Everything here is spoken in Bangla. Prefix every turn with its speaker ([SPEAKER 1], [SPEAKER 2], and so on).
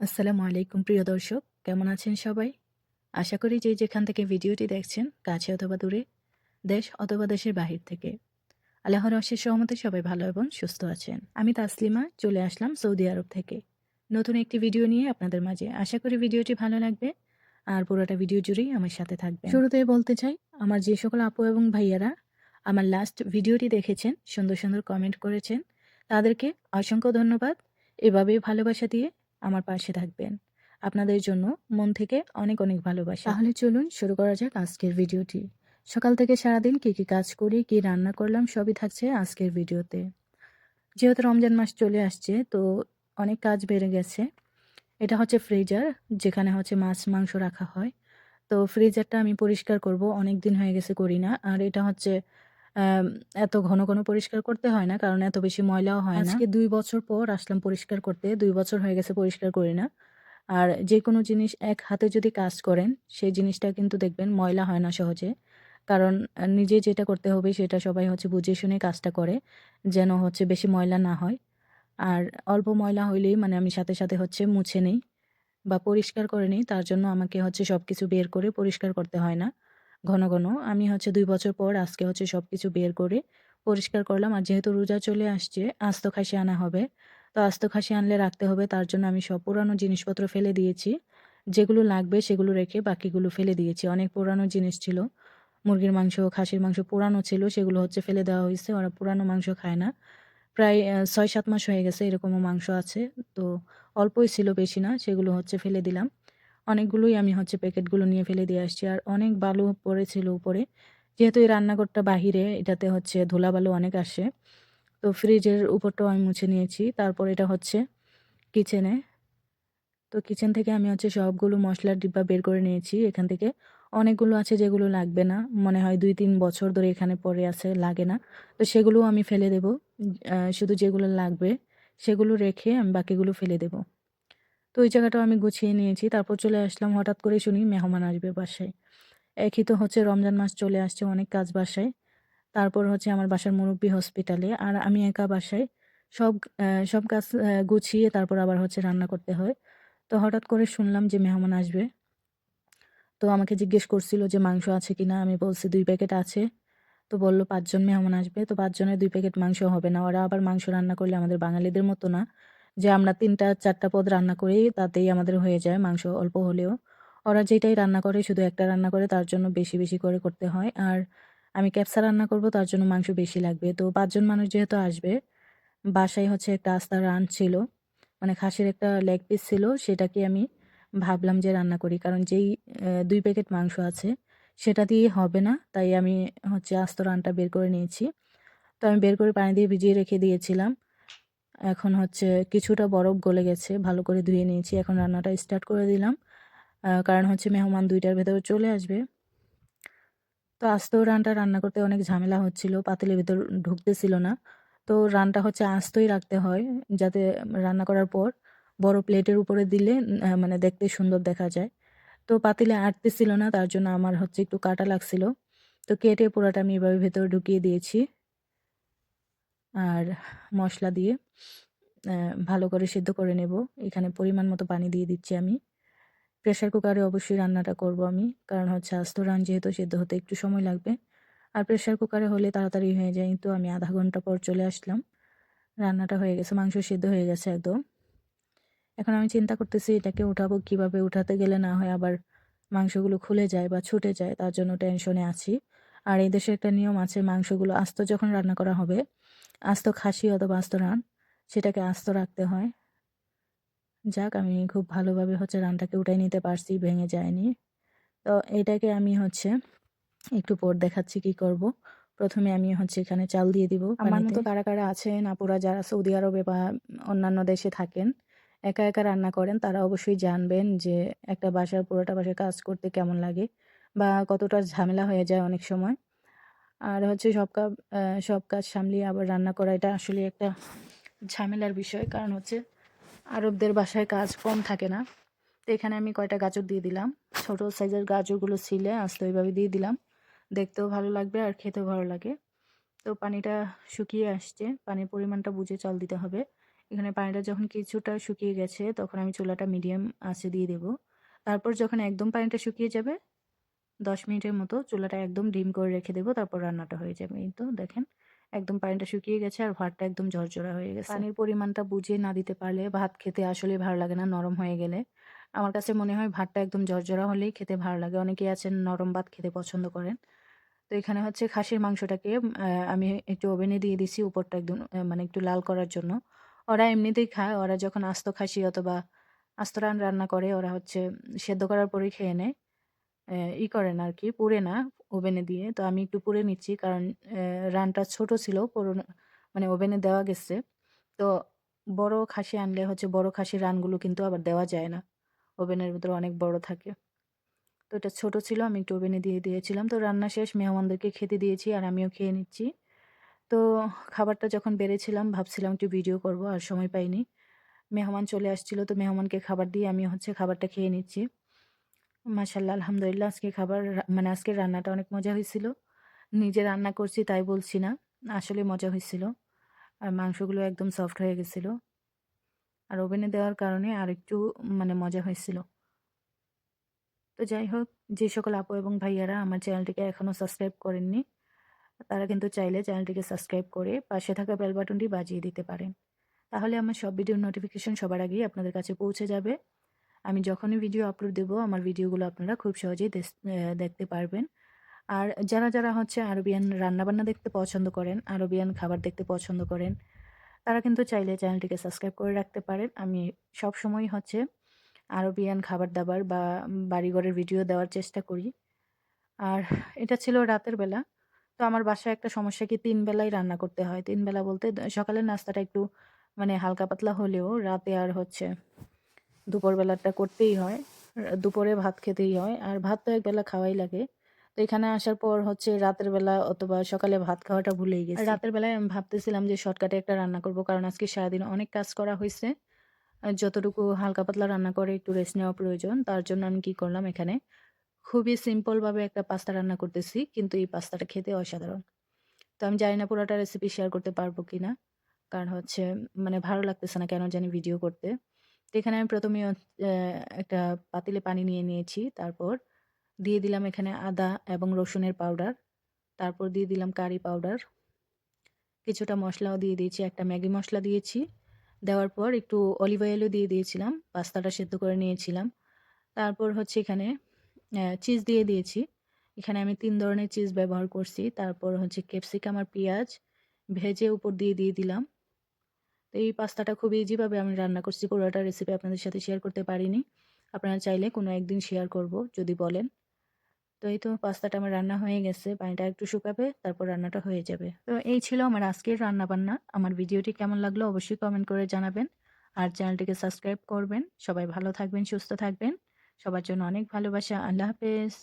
[SPEAKER 1] আসসালামু আলাইকুম প্রিয় দর্শক, কেমন আছেন সবাই? আশা করি যে যেখান থেকে ভিডিওটি দেখছেন, কাছে অথবা দূরে, দেশ অথবা দেশের বাহির থেকে, আল্লাহর অশেষ রহমতে সবাই ভালো এবং সুস্থ আছেন। আমি তাসলিমা চলে আসলাম সৌদি আরব থেকে নতুন একটি ভিডিও নিয়ে আপনাদের মাঝে। আশা করি ভিডিওটি ভালো লাগবে আর পুরোটা ভিডিও জুড়েই আমার সাথে থাকবেন। শুরুতেই বলতে চাই, আমার যে সকল আপু এবং ভাইয়ারা আমার লাস্ট ভিডিওটি দেখেছেন, সুন্দর সুন্দর কমেন্ট করেছেন, তাদেরকে অসংখ্য ধন্যবাদ। এভাবেই ভালোবাসা দিয়ে আমার পাশে থাকবেন। আপনাদের জন্য মন থেকে অনেক অনেক ভালোবাসা। তাহলে চলুন শুরু করা যাক আজকের ভিডিওটি। সকাল থেকে সারাদিন কি কি কাজ করি, কি রান্না করলাম, সবই থাকছে আজকের ভিডিওতে। যেহেতু রমজান মাস চলে আসছে, তো অনেক কাজ বেড়ে গেছে। এটা হচ্ছে ফ্রিজার, যেখানে হচ্ছে মাছ মাংস রাখা হয়। তো ফ্রিজারটা আমি পরিষ্কার করব, অনেক দিন হয়ে গেছে করি না। আর এটা হচ্ছে আম এত ঘন ঘন পরিষ্কার করতে হয় না, কারণ এত বেশি ময়লাও হয় না। আজকে ২ বছর পর আসলাম পরিষ্কার করতে। ২ বছর হয়ে গেছে পরিষ্কার করি না। আর যেকোনো জিনিস এক হাতে যদি কাজ করেন, সেই জিনিসটা কিন্তু দেখবেন ময়লা হয় না সহজে। কারণ নিজে যেটা করতে হবে সেটা সবাই হচ্ছে বুঝে শুনে কাজটা করে, যেন হচ্ছে বেশি ময়লা না হয়। আর অল্প ময়লা হইলেই মানে আমি সাথে সাথে হচ্ছে মুছে নেই বা পরিষ্কার করে নেই। তার জন্য আমাকে হচ্ছে সবকিছু বের করে পরিষ্কার করতে হয় না ঘন ঘন। আমি হচ্ছে ২ বছর পর আজকে হচ্ছে সবকিছু বের করে পরিষ্কার করলাম। আর যেহেতু রোজা চলে আসছে, আস্ত খাসি আনা হবে। তো আস্ত খাসি আনলে রাখতে হবে, তার জন্য আমি সব পুরানো জিনিসপত্র ফেলে দিয়েছি। যেগুলো লাগবে সেগুলো রেখে বাকিগুলো ফেলে দিয়েছি। অনেক পুরানো জিনিস ছিল। মুরগির মাংস, খাসির মাংস পুরানো ছিল, সেগুলো হচ্ছে ফেলে দেওয়া হইছে। ওরা পুরানো মাংস খায় না। প্রায় ৬-৭ মাস হয়ে গেছে এরকমও মাংস আছে। তো অল্পই ছিল, বেশি না। সেগুলো হচ্ছে ফেলে দিলাম। অনেকগুলোই আমি হচ্ছে প্যাকেটগুলো নিয়ে ফেলে দিয়ে আসছি। আর অনেক বালু পড়েছিল উপরে। যেহেতু এই রান্নাঘরটা বাহিরে, এটাতে হচ্ছে ধুলাবালু অনেক আসে। তো ফ্রিজের উপরটাও আমি মুছে নিয়েছি। তারপর এটা হচ্ছে কিচেনে। তো কিচেন থেকে আমি হচ্ছে সবগুলো মসলার ডিব্বা বের করে নিয়েছি। এখান থেকে অনেকগুলো আছে যেগুলো লাগবে না। মনে হয় ২-৩ বছর ধরে এখানে পড়ে আছে, লাগে না। তো সেগুলোও আমি ফেলে দেব। শুধু যেগুলো লাগবে সেগুলো রেখে আমি বাকিগুলো ফেলে দেব। তো ওই জায়গাটাও আমি গুছিয়ে নিয়েছি। তারপর চলে আসলাম, হঠাৎ করে শুনি মেহমান আসবে বাসায়। একই তো হচ্ছে রমজান মাস চলে আসছে, অনেক কাজ বাসায়। তারপর হচ্ছে আমার বাসার মুরুব্বি হসপিটালে, আর আমি একা বাসায়। সব সব কাজ গুছিয়ে তারপর আবার হচ্ছে রান্না করতে হয়। তো হঠাৎ করে শুনলাম যে মেহমান আসবে। তো আমাকে জিজ্ঞেস করছিল যে মাংস আছে কিনা? আমি বলছি ২ প্যাকেট আছে। তো বলল ৫ জন মেহমান আসবে। তো ৫ জনের ২ প্যাকেট মাংস হবে না। ওরা আবার মাংস রান্না করলে আমাদের বাঙালিদের মতো না যে আমরা ৩ টা ৪ টা পদ রান্না করি, তাতেই আমাদের হয়ে যায় মাংস অল্প হলেও। ওরা যেটাই রান্না করে শুধু একটা রান্না করে, তার জন্য বেশি বেশি করে করতে হয়। আর আমি ক্যাপসা রান্না করব, তার জন্য মাংস বেশি লাগবে। তো ৫ জন মানুষ যেহেতু আসবে, বাসায় হচ্ছে একটা আস্তা রান ছিল। মানে খাসির একটা লেগ পিস ছিল, সেটাকে আমি ভাবলাম যে রান্না করি। কারণ যেই ২ প্যাকেট মাংস আছে সেটা দিয়ে হবে না। তাই আমি হচ্ছে আস্ত রানটা বের করে নিয়েছি। তো আমি বের করে পানি দিয়ে ভিজিয়ে রেখে দিয়েছিলাম। এখন হচ্ছে কিছুটা বরফ গলে গেছে, ভালো করে ধুয়ে নিয়েছি। এখন রান্নাটা স্টার্ট করে দিলাম। কারণ হচ্ছে মেহমান ২ টার ভেতরে চলে আসবে। তো আস্ত রানটা রান্না করতে অনেক ঝামেলা হচ্ছিল। পাতিলের ভেতর ঢুকতেছিল না। তো রানটা হচ্ছে আস্তই রাখতে হয়, যাতে রান্না করার পর বড় প্লেটের উপরে দিলে মানে দেখতে সুন্দর দেখা যায়। তো পাতিলে আটতেছিল না, তার জন্য আমার হচ্ছে একটু কাটা লাগছিল। তো কেটে পুরাটা আমি এভাবে ভেতরে ঢুকিয়ে দিয়েছি। আর মসলা দিয়ে ভালো করে সিদ্ধ করে নেব। এখানে পরিমাণ মতো পানি দিয়ে দিচ্ছি আমি। প্রেশার কুকারে অবশ্যই রান্নাটা করব আমি। কারণ হচ্ছে আস্ত রান যেহেতু সিদ্ধ হতে একটু সময় লাগবে। আর প্রেশার কুকারে হলে তাড়াতাড়ি হয়ে যায়। তো আমি ০.৫ ঘন্টা পর চলে আসলাম। রান্নাটা হয়ে গেছে, মাংস সিদ্ধ হয়ে গেছে একদম। এখন আমি চিন্তা করতেছি এটাকে উঠাবো কিভাবে? উঠাতে গেলে না হয় আবার মাংসগুলো খুলে যায় বা ছুটে যায়, তার জন্য টেনশনে আছি। আর এই দেশে একটা নিয়ম আছে, মাংসগুলো আস্ত যখন রান্না করা হবে, আস্ত খাসি অথবা আস্ত রান, সেটাকে আস্ত রাখতে হয়। যাক, আমি খুব ভালোভাবে হচ্ছে রানটাকে উঠায় নিতে পারছি, ভেঙে যায়নি। তো এটাকে আমি হচ্ছে একটু পর দেখাচ্ছি কি করব। ১ম এ আমি হচ্ছে এখানে চাল দিয়ে দিব পানিতে। আমার মতো কারা কারা আছেন আপুরা যারা সৌদি আরবে বা অন্যান্য দেশে থাকেন, একা একা রান্না করেন, তারা অবশ্যই জানবেন যে একটা বাসার পুরোটা বাসার কাজ করতে কেমন লাগে বা কতটা ঝামেলা হয়ে যায় অনেক সময়। আর হচ্ছে সব কাজ সামলিয়ে আবার রান্না করা, এটা আসলে একটা ঝামেলার বিষয়। কারণ হচ্ছে আরবদের বাসায় কাজ কম থাকে না। তো এখানে আমি কয়টা গাজর দিয়ে দিলাম। ছোট সাইজের গাজরগুলো ছিলে আস্তে ওইভাবে দিয়ে দিলাম। দেখতেও ভালো লাগবে আর খেতেও ভালো লাগে। তো পানিটা শুকিয়ে আসছে। পানির পরিমাণটা বুঝে চাল দিতে হবে। এখানে পানিটা যখন কিছুটা শুকিয়ে গেছে তখন আমি চুলাটা মিডিয়াম আঁচে দিয়ে দেব। তারপর যখন একদম পানিটা শুকিয়ে যাবে ১০ মিনিটের মতো চুলাটা একদম ডিম করে রেখে দেব। তারপর রান্নাটা হয়ে যাবে। এই তো দেখেন একদম পানিটা শুকিয়ে গেছে আর ভাতটা একদম ঝরঝরা হয়ে গেছে। পানির পরিমাণটা বুঝে না দিতে পারলে ভাত খেতে আসলেই ভালো লাগে না নরম হয়ে গেলে। আমার কাছে মনে হয় ভাতটা একদম ঝরঝরা হলেই খেতে ভালো লাগে। অনেকেই আছেন নরম ভাত খেতে পছন্দ করেন। তো এখানে হচ্ছে খাসির মাংসটাকে আমি একটু ওভেনে দিয়ে দিছি উপরটা একদম মানে একটু লাল করার জন্য। ওরা এমনিতেই খায়। ওরা যখন আস্ত খাসি অথবা আস্ত রান্না করে ওরা হচ্ছে সেদ্ধ করার পরেই খেয়ে নেয়। করে না আরকি, পুড়ে না ওভেনে দিয়ে। তো আমি একটু পুড়ে নিচ্ছি কারণ রানটা ছোট ছিল পুরোনো মানে ওভেনে দেওয়া গেছে। তো বড় খাসি আনলে হচ্ছে বড় খাসির রানগুলো কিন্তু আবার দেওয়া যায় না। ওভেনের ভিতরে অনেক বড় থাকে। তো এটা ছোট ছিল আমি একটু ওভেনে দিয়ে দিয়েছিলাম। তো রান্না শেষ মেহমানদেরকে খেতে দিয়েছি আর আমিও খেয়ে নিচ্ছি। তো খাবারটা যখন বেড়েছিলাম ভাবছিলাম একটু ভিডিও করব আর সময় পাইনি। মেহমান চলে আসছিল তো মেহমানকে খাবার দিয়ে আমি হচ্ছে খাবারটা খেয়ে নিচ্ছি। মাশাআল্লাহ আলহামদুলিল্লাহ আজকে খাবার মানে আজকের রান্নাটা অনেক মজা হয়েছিল। নিজে রান্না করছি তাই বলছি না। আসলে মজা হয়েছিল। আর মাংসগুলো একদম সফট হয়ে গেছিল। আর ওভেনে দেওয়ার কারণে আরেকটু মানে মজা হয়েছিল। তো যাই হোক যে সকল আপু এবং ভাইয়ারা আমার চ্যানেলটিকে এখনো সাবস্ক্রাইব করেননি, তারা কিন্তু চাইলে চ্যানেলটিকে সাবস্ক্রাইব করে পাশে থাকা বেল বাটনটি বাজিয়ে দিতে পারেন। তাহলে আমার সব ভিডিওর নোটিফিকেশন সবার আগেই আপনাদের কাছে পৌঁছে যাবে। আমি যখনই ভিডিও আপলোড দেব আমার ভিডিওগুলো আপনারা খুব সহজেই দেখতে পারবেন। আর যারা হচ্ছে আরবিয়ান রান্নাবান্না দেখতে পছন্দ করেন, আরবিয়ান খাবার দেখতে পছন্দ করেন, তারা কিন্তু চাইলে চ্যানেলটিকে সাবস্ক্রাইব করে রাখতে পারেন। আমি সবসময়ই হচ্ছে আরবিয়ান খাবার-দাবার বা বাড়িঘরের ভিডিও দেওয়ার চেষ্টা করি। আর এটা ছিল রাতের বেলা। তো আমার বাসায় একটা সমস্যা কি ৩ বেলাই রান্না করতে হয়। ৩ বেলা বলতে সকালের নাস্তাটা একটু মানে হালকা পাতলা হলেও রাতে আর হচ্ছে দুপুর বেলাটা করতেই হয়। দুপুরে ভাত খেতেই হয়। আর ভাত তো একবেলা খাওয়াই লাগে। তো এখানে আসার পর হচ্ছে রাতের বেলা অথবা সকালে ভাত খাওয়াটা ভুলেই গেছি। রাতের বেলায় আমি ভাবতেছিলাম যে শর্টকাটে একটা রান্না করব। কারণ আজকে সারাদিন অনেক কাজ করা হইছে। যতটুকু হালকা পাতলা রান্না করে একটু রেস্ট নেওয়া প্রয়োজন। তার জন্য আমি কি করলাম এখানে খুবই সিম্পল ভাবে একটা পাস্তা রান্না করতেছি। কিন্তু এই পাস্তাটা খেতে অসাধারণ। তো আমি জানি না পুরোটা রেসিপি শেয়ার করতে পারবো কিনা। কারণ হচ্ছে মানে ভালো লাগতেছে না কেন জানি ভিডিও করতে। তো এখানে আমি ১ম এ একটা পাতিলে পানি নিয়ে নিয়েছি। তারপর দিয়ে দিলাম এখানে আদা এবং রসুনের পাউডার। তারপর দিয়ে দিলাম কারি পাউডার। কিছুটা মসলাও দিয়ে দিয়েছি। একটা ম্যাগি মসলা দিয়েছি। দেওয়ার পর একটু অলিভ অয়েলও দিয়ে দিয়েছিলাম। পাস্তাটা সেদ্ধ করে নিয়েছিলাম। তারপর হচ্ছে এখানে চিজ দিয়ে দিয়েছি। এখানে আমি ৩ ধরনের চিজ ব্যবহার করছি। তারপর হচ্ছে ক্যাপসিকাম আর পেঁয়াজ ভেজে উপর দিয়ে দিলাম। তো এই পাস্তাটা খুব ইজি ভাবে আমি রান্না করছি। পুরোটা রেসিপি আপনাদের সাথে শেয়ার করতে পারিনি। আপনারা চাইলে কোনো একদিন শেয়ার করব যদি বলেন। তো এই তো পাস্তাটা আমার রান্না হয়ে গেছে। পানিটা একটু শুকাবে, তারপর রান্নাটা হয়ে যাবে। তো এই ছিল আমার আজকের রান্নাবান্না। আমার ভিডিওটি কেমন লাগলো অবশ্যই কমেন্ট করে জানাবেন। আর চ্যানেলটিকে সাবস্ক্রাইব করবেন। সবাই ভালো থাকবেন, সুস্থ থাকবেন। সবার জন্য অনেক ভালোবাসা। আল্লাহ হাফেজ।